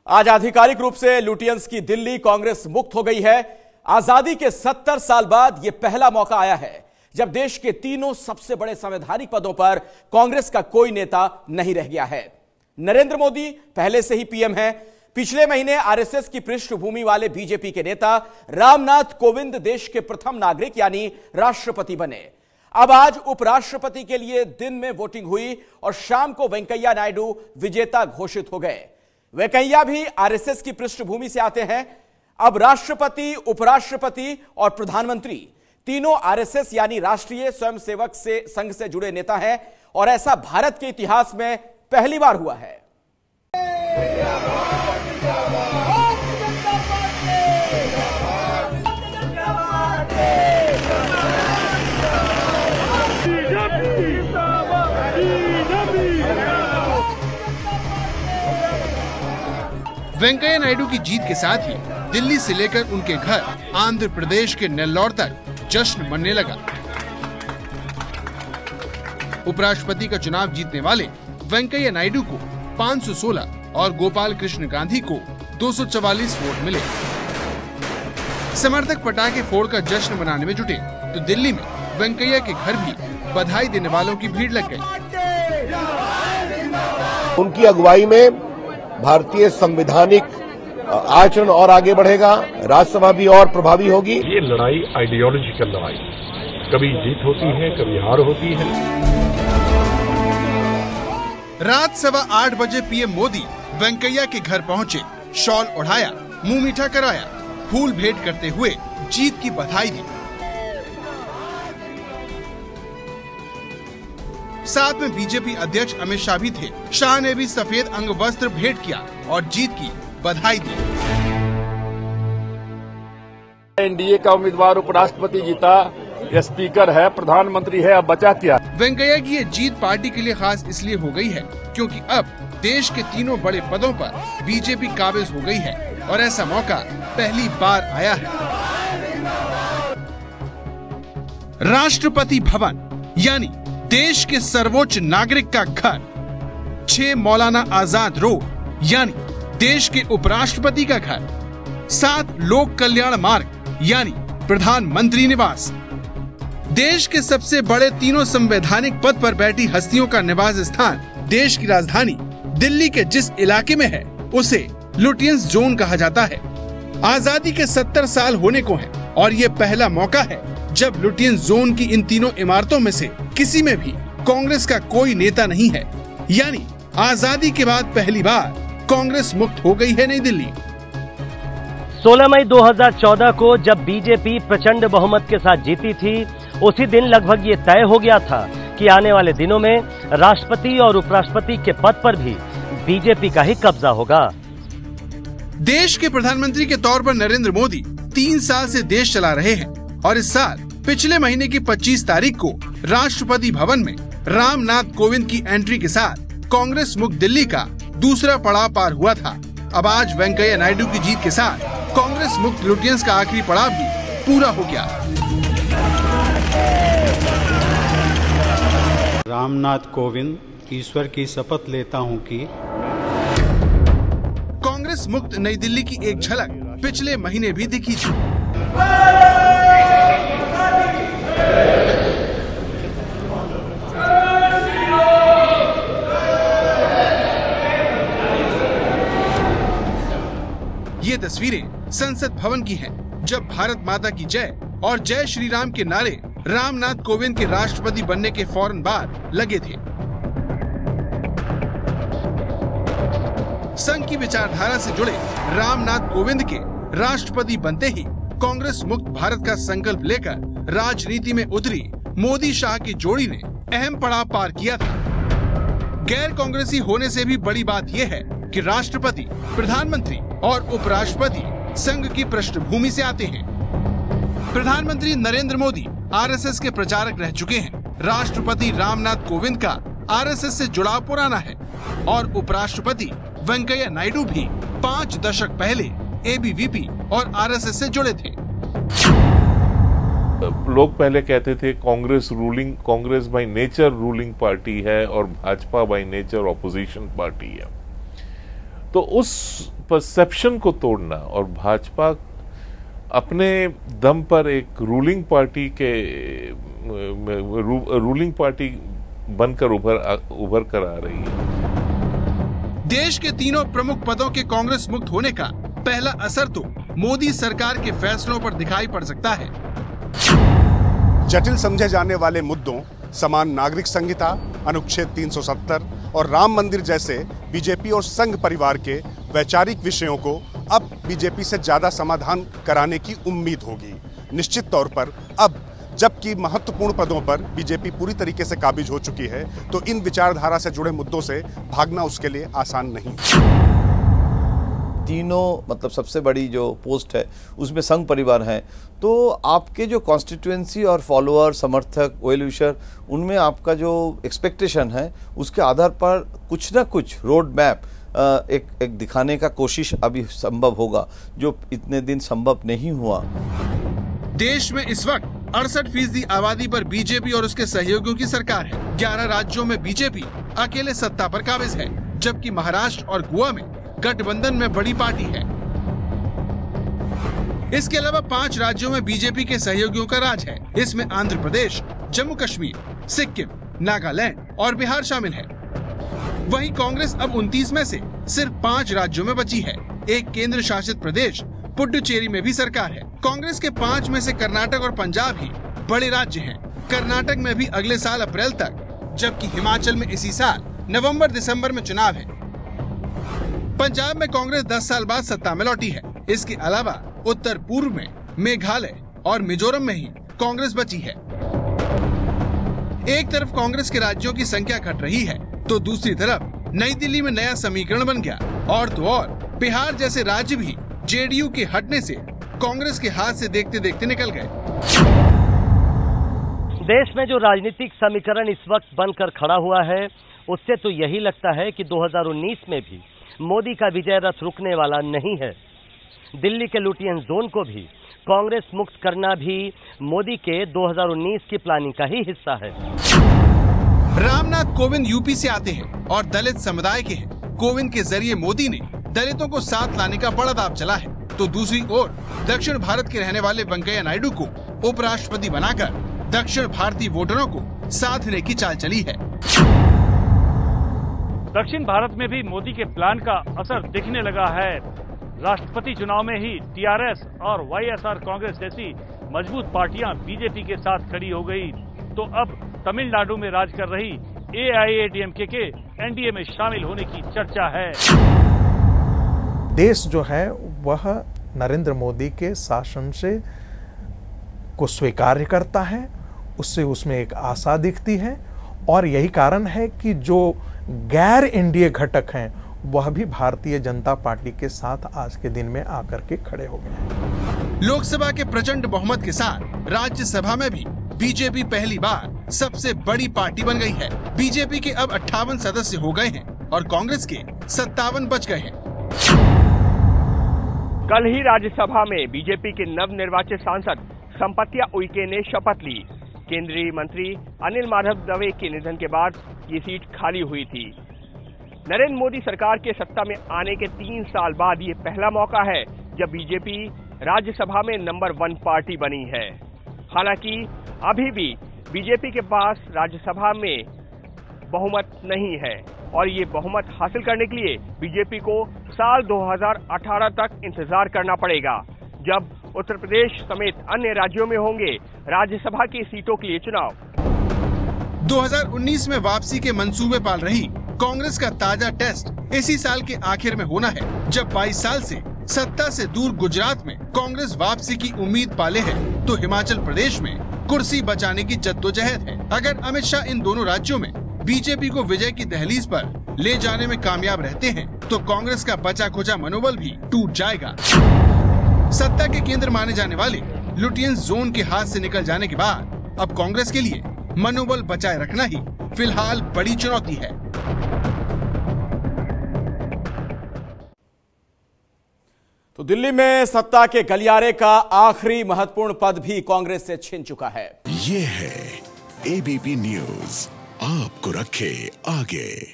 आज आधिकारिक रूप से लुटियंस की दिल्ली कांग्रेस मुक्त हो गई है। आजादी के 70 साल बाद यह पहला मौका आया है जब देश के तीनों सबसे बड़े संवैधानिक पदों पर कांग्रेस का कोई नेता नहीं रह गया है। नरेंद्र मोदी पहले से ही पीएम हैं। पिछले महीने आरएसएस की पृष्ठभूमि वाले बीजेपी के नेता रामनाथ कोविंद देश के प्रथम नागरिक यानी राष्ट्रपति बने। अब आज उपराष्ट्रपति के लिए दिन में वोटिंग हुई और शाम को वेंकैया नायडू विजेता घोषित हो गए। वेंकैया भी आरएसएस की पृष्ठभूमि से आते हैं। अब राष्ट्रपति, उपराष्ट्रपति और प्रधानमंत्री तीनों आरएसएस यानी राष्ट्रीय स्वयंसेवक संघ से जुड़े नेता हैं और ऐसा भारत के इतिहास में पहली बार हुआ है। वेंकैया नायडू की जीत के साथ ही दिल्ली से लेकर उनके घर आंध्र प्रदेश के नेल्लौर तक जश्न मनने लगा। उपराष्ट्रपति का चुनाव जीतने वाले वेंकैया नायडू को 516 और गोपाल कृष्ण गांधी को 244 वोट मिले। समर्थक पटाखे फोड़कर जश्न मनाने में जुटे तो दिल्ली में वेंकैया के घर भी बधाई देने वालों की भीड़ लग गई। उनकी अगुवाई में भारतीय संवैधानिक आचरण और आगे बढ़ेगा, राज्यसभा भी और प्रभावी होगी। ये लड़ाई आइडियोलॉजिकल लड़ाई, कभी जीत होती है, कभी हार होती है। रात 8:15 बजे पीएम मोदी वेंकैया के घर पहुंचे, शॉल ओढ़ाया, मुंह मीठा कराया, फूल भेंट करते हुए जीत की बधाई दी। साथ में बीजेपी अध्यक्ष अमित शाह भी थे। शाह ने भी सफेद अंग वस्त्र भेंट किया और जीत की बधाई दी। एनडीए का उम्मीदवार उपराष्ट्रपति जीता, यह स्पीकर है, प्रधानमंत्री है, अब बचा क्या। वेंकैया की ये जीत पार्टी के लिए खास इसलिए हो गई है क्योंकि अब देश के तीनों बड़े पदों पर बीजेपी काबिज हो गई है और ऐसा मौका पहली बार आया है। राष्ट्रपति भवन यानी देश के सर्वोच्च नागरिक का घर, 6 मौलाना आजाद रोड यानी देश के उपराष्ट्रपति का घर, 7 लोक कल्याण मार्ग यानी प्रधानमंत्री निवास, देश के सबसे बड़े तीनों संवैधानिक पद पर बैठी हस्तियों का निवास स्थान, देश की राजधानी दिल्ली के जिस इलाके में है उसे लुटियंस जोन कहा जाता है। आजादी के 70 साल होने को है और ये पहला मौका है जब लुटियंस जोन की इन तीनों इमारतों में से किसी में भी कांग्रेस का कोई नेता नहीं है। यानी आजादी के बाद पहली बार कांग्रेस मुक्त हो गई है नई दिल्ली। 16 मई 2014 को जब बीजेपी प्रचंड बहुमत के साथ जीती थी, उसी दिन लगभग ये तय हो गया था कि आने वाले दिनों में राष्ट्रपति और उपराष्ट्रपति के पद पर भी बीजेपी का ही कब्जा होगा। देश के प्रधानमंत्री के तौर पर नरेंद्र मोदी 3 साल से देश चला रहे हैं और इस साल पिछले महीने की 25 तारीख को राष्ट्रपति भवन में रामनाथ कोविंद की एंट्री के साथ कांग्रेस मुक्त दिल्ली का दूसरा पड़ाव पार हुआ था। अब आज वेंकैया नायडू की जीत के साथ कांग्रेस मुक्त लुटियंस का आखिरी पड़ाव भी पूरा हो गया। रामनाथ कोविंद ईश्वर की शपथ लेता हूं कि कांग्रेस मुक्त नई दिल्ली की एक झलक पिछले महीने भी दिखी थी। ये तस्वीरें संसद भवन की हैं, जब भारत माता की जय और जय श्री राम के नारे रामनाथ कोविंद के राष्ट्रपति बनने के फौरन बाद लगे थे। संघ की विचारधारा से जुड़े रामनाथ कोविंद के राष्ट्रपति बनते ही कांग्रेस मुक्त भारत का संकल्प लेकर राजनीति में उतरी मोदी शाह की जोड़ी ने अहम पड़ाव पार किया था। गैर कांग्रेसी होने से भी बड़ी बात यह है कि राष्ट्रपति, प्रधानमंत्री और उपराष्ट्रपति संघ की पृष्ठभूमि से आते हैं। प्रधानमंत्री नरेंद्र मोदी आरएसएस के प्रचारक रह चुके हैं। राष्ट्रपति रामनाथ कोविंद का आरएसएस से जुड़ाव पुराना है और उपराष्ट्रपति वेंकैया नायडू भी 5 दशक पहले एबीवीपी और आरएसएस से जुड़े थे। लोग पहले कहते थे Congress by nature ruling party है और Bhajpa by nature opposition party है। तो उस परसेप्शन को तोड़ना और भाजपा अपने दम पर एक रूलिंग पार्टी बनकर उभर कर आ रही है। देश के तीनों प्रमुख पदों के कांग्रेस मुक्त होने का पहला असर तो मोदी सरकार के फैसलों पर दिखाई पड़ सकता है। जटिल समझे जाने वाले मुद्दों समान नागरिक संहिता, अनुच्छेद 370 और राम मंदिर जैसे बीजेपी और संघ परिवार के वैचारिक विषयों को अब बीजेपी से ज्यादा समाधान कराने की उम्मीद होगी। निश्चित तौर पर अब जबकि महत्वपूर्ण पदों पर बीजेपी पूरी तरीके से काबिज हो चुकी है, तो इन विचारधारा से जुड़े मुद्दों से भागना उसके लिए आसान नहीं। तीनों मतलब सबसे बड़ी जो पोस्ट है उसमें संघ परिवार है, तो आपके जो कॉन्स्टिट्यूएंसी और फॉलोअर, समर्थक, वेल विशर, उनमें आपका जो एक्सपेक्टेशन है उसके आधार पर कुछ ना कुछ रोड मैप एक दिखाने का कोशिश अभी संभव होगा, जो इतने दिन संभव नहीं हुआ। देश में इस वक्त 68% आबादी पर बीजेपी और उसके सहयोगियों की सरकार है। 11 राज्यों में बीजेपी अकेले सत्ता पर काबिज है, जबकि महाराष्ट्र और गोवा में गठबंधन में बड़ी पार्टी है। इसके अलावा 5 राज्यों में बीजेपी के सहयोगियों का राज है। इसमें आंध्र प्रदेश, जम्मू कश्मीर, सिक्किम, नागालैंड और बिहार शामिल है। वहीं कांग्रेस अब 29 में से सिर्फ 5 राज्यों में बची है। एक केंद्र शासित प्रदेश पुडुचेरी में भी सरकार है। कांग्रेस के 5 में से कर्नाटक और पंजाब ही बड़े राज्य हैं। कर्नाटक में भी अगले साल अप्रैल तक, जबकि हिमाचल में इसी साल नवंबर-दिसंबर में चुनाव है। पंजाब में कांग्रेस 10 साल बाद सत्ता में लौटी है। इसके अलावा उत्तर पूर्व में मेघालय और मिजोरम में ही कांग्रेस बची है। एक तरफ कांग्रेस के राज्यों की संख्या घट रही है, तो दूसरी तरफ नई दिल्ली में नया समीकरण बन गया। और तो और बिहार जैसे राज्य भी जेडीयू के हटने से कांग्रेस के हाथ से देखते देखते निकल गए। देश में जो राजनीतिक समीकरण इस वक्त बनकर खड़ा हुआ है, उससे तो यही लगता है कि 2019 में भी मोदी का विजय रथ रुकने वाला नहीं है। दिल्ली के लुटियन जोन को भी कांग्रेस मुक्त करना भी मोदी के 2019 की प्लानिंग का ही हिस्सा है। रामनाथ कोविंद यूपी से आते हैं और दलित समुदाय के हैं। कोविंद के जरिए मोदी ने दलितों को साथ लाने का बड़ा दाव चला है, तो दूसरी ओर दक्षिण भारत के रहने वाले वेंकैया नायडू को उपराष्ट्रपति बनाकर दक्षिण भारतीय वोटरों को साधने की चाल चली है। दक्षिण भारत में भी मोदी के प्लान का असर दिखने लगा है। राष्ट्रपति चुनाव में ही टीआरएस और वाईएसआर कांग्रेस जैसी मजबूत पार्टियां बीजेपी के साथ खड़ी हो गई, तो अब तमिलनाडु में राज कर रही एआईएडीएमके के एनडीए में शामिल होने की चर्चा है। देश जो है वह नरेंद्र मोदी के शासन से को स्वीकार करता है, उससे उसमें एक आशा दिखती है, और यही कारण है कि जो गैर एनडीए घटक हैं वह भी भारतीय जनता पार्टी के साथ आज के दिन में आकर के खड़े हो गए। लोकसभा के प्रचंड बहुमत के साथ राज्यसभा में भी बीजेपी पहली बार सबसे बड़ी पार्टी बन गई है। बीजेपी के अब 58 सदस्य हो गए हैं और कांग्रेस के 57 बच गए हैं। कल ही राज्यसभा में बीजेपी के नवनिर्वाचित सांसद संपत्तिया उइके ने शपथ ली। केंद्रीय मंत्री अनिल माधव दवे के निधन के बाद ये सीट खाली हुई थी। नरेंद्र मोदी सरकार के सत्ता में आने के 3 साल बाद ये पहला मौका है जब बीजेपी राज्यसभा में नंबर 1 पार्टी बनी है। हालांकि अभी भी बीजेपी के पास राज्यसभा में बहुमत नहीं है और ये बहुमत हासिल करने के लिए बीजेपी को साल 2018 तक इंतजार करना पड़ेगा, जब उत्तर प्रदेश समेत अन्य राज्यों में होंगे राज्यसभा की सीटों के लिए चुनाव। 2019 में वापसी के मंसूबे पाल रही कांग्रेस का ताजा टेस्ट इसी साल के आखिर में होना है, जब 22 साल से सत्ता से दूर गुजरात में कांग्रेस वापसी की उम्मीद पाले है, तो हिमाचल प्रदेश में कुर्सी बचाने की जद्दोजहद है। अगर अमित शाह इन दोनों राज्यों में बीजेपी को विजय की दहलीज पर ले जाने में कामयाब रहते हैं, तो कांग्रेस का बचा खोचा मनोबल भी टूट जाएगा। सत्ता के केंद्र माने जाने वाले लुटियंस जोन के हाथ से निकल जाने के बाद अब कांग्रेस के लिए मनोबल बचाए रखना ही फिलहाल बड़ी चुनौती है। तो दिल्ली में सत्ता के गलियारे का आखिरी महत्वपूर्ण पद भी कांग्रेस से छिन चुका है। ये है एबीपी न्यूज, आपको रखे आगे।